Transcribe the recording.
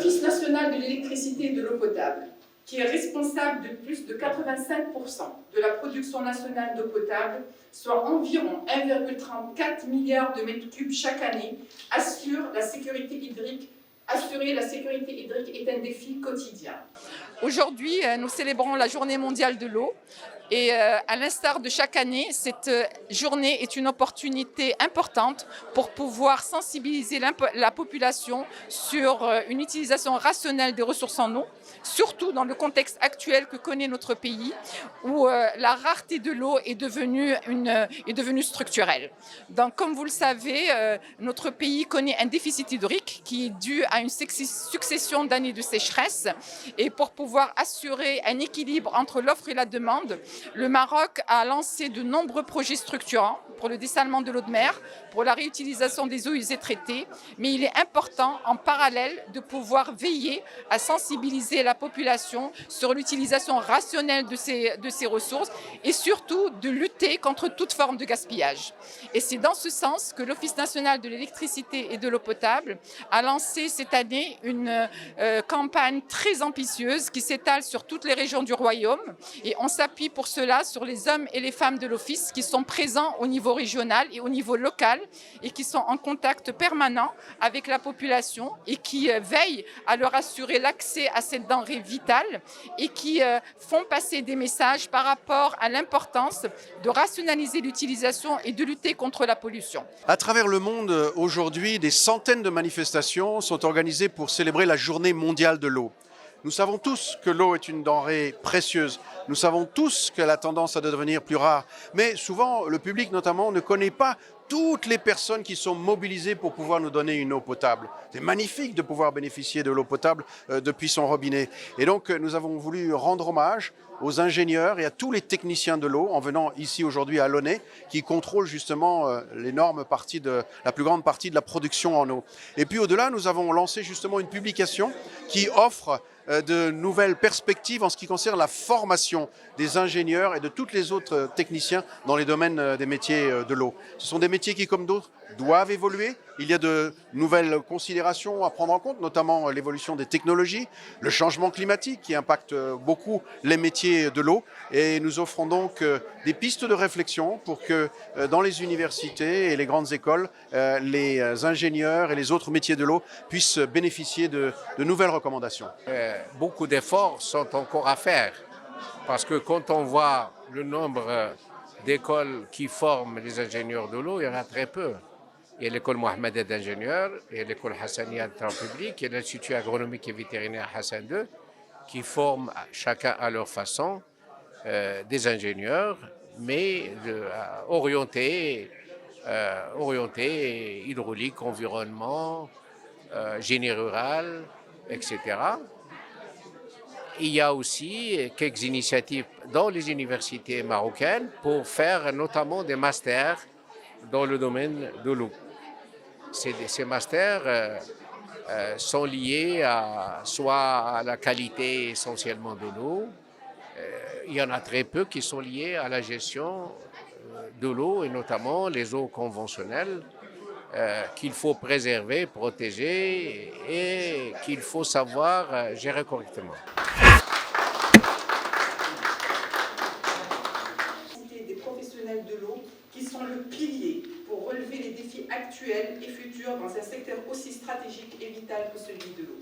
l'Office national de l'électricité et de l'eau potable, qui est responsable de plus de 85% de la production nationale d'eau potable, soit environ 1,34 milliard de mètres cubes chaque année, assure la sécurité hydrique. Assurer la sécurité hydrique est un défi quotidien. Aujourd'hui, nous célébrons la Journée mondiale de l'eau. Et à l'instar de chaque année, cette journée est une opportunité importante pour pouvoir sensibiliser la population sur une utilisation rationnelle des ressources en eau, surtout dans le contexte actuel que connaît notre pays, où la rareté de l'eau est devenue structurelle. Donc, comme vous le savez, notre pays connaît un déficit hydrique qui est dû à une succession d'années de sécheresse. Et pour pouvoir assurer un équilibre entre l'offre et la demande, le Maroc a lancé de nombreux projets structurants pour le dessalement de l'eau de mer, pour la réutilisation des eaux usées traitées, mais il est important en parallèle de pouvoir veiller à sensibiliser la population sur l'utilisation rationnelle de ces ressources et surtout de lutter contre toute forme de gaspillage. Et c'est dans ce sens que l'Office national de l'électricité et de l'eau potable a lancé cette année une campagne très ambitieuse qui s'étale sur toutes les régions du royaume et on s'appuie pour cela sur les hommes et les femmes de l'Office qui sont présents au niveau régional et au niveau local et qui sont en contact permanent avec la population et qui veillent à leur assurer l'accès à cette denrée vitale et qui font passer des messages par rapport à l'importance de rationaliser l'utilisation et de lutter contre la pollution. À travers le monde, aujourd'hui, des centaines de manifestations sont organisées pour célébrer la Journée mondiale de l'eau. Nous savons tous que l'eau est une denrée précieuse. Nous savons tous qu'elle a tendance à devenir plus rare. Mais souvent, le public notamment ne connaît pas toutes les personnes qui sont mobilisées pour pouvoir nous donner une eau potable. C'est magnifique de pouvoir bénéficier de l'eau potable depuis son robinet. Et donc, nous avons voulu rendre hommage aux ingénieurs et à tous les techniciens de l'eau en venant ici aujourd'hui à Launay qui contrôlent justement la plus grande partie de la production en eau. Et puis au-delà, nous avons lancé justement une publication qui offre de nouvelles perspectives en ce qui concerne la formation des ingénieurs et de tous les autres techniciens dans les domaines des métiers de l'eau. Ce sont des métiers qui, comme d'autres, doivent évoluer. Il y a de nouvelles considérations à prendre en compte, notamment l'évolution des technologies, le changement climatique qui impacte beaucoup les métiers de l'eau. Et nous offrons donc des pistes de réflexion pour que dans les universités et les grandes écoles, les ingénieurs et les autres métiers de l'eau puissent bénéficier de nouvelles recommandations. Beaucoup d'efforts sont encore à faire parce que quand on voit le nombre d'écoles qui forment les ingénieurs de l'eau, il y en a très peu. Il y a l'école Mohammedia d'ingénieurs, il y a l'école Hassania de travaux publics, il y a l'Institut agronomique et vétérinaire Hassan II qui forment chacun à leur façon des ingénieurs, mais orientés hydraulique, environnement, génie rural, etc. Il y a aussi quelques initiatives dans les universités marocaines pour faire notamment des masters dans le domaine de l'eau. Ces masters sont liés soit à la qualité essentiellement de l'eau, il y en a très peu qui sont liés à la gestion de l'eau et notamment les eaux conventionnelles qu'il faut préserver, protéger et qu'il faut savoir gérer correctement. Des professionnels de l'eau qui sont le pilier pour relever les défis actuels et futurs dans un secteur aussi stratégique et vital que celui de l'eau.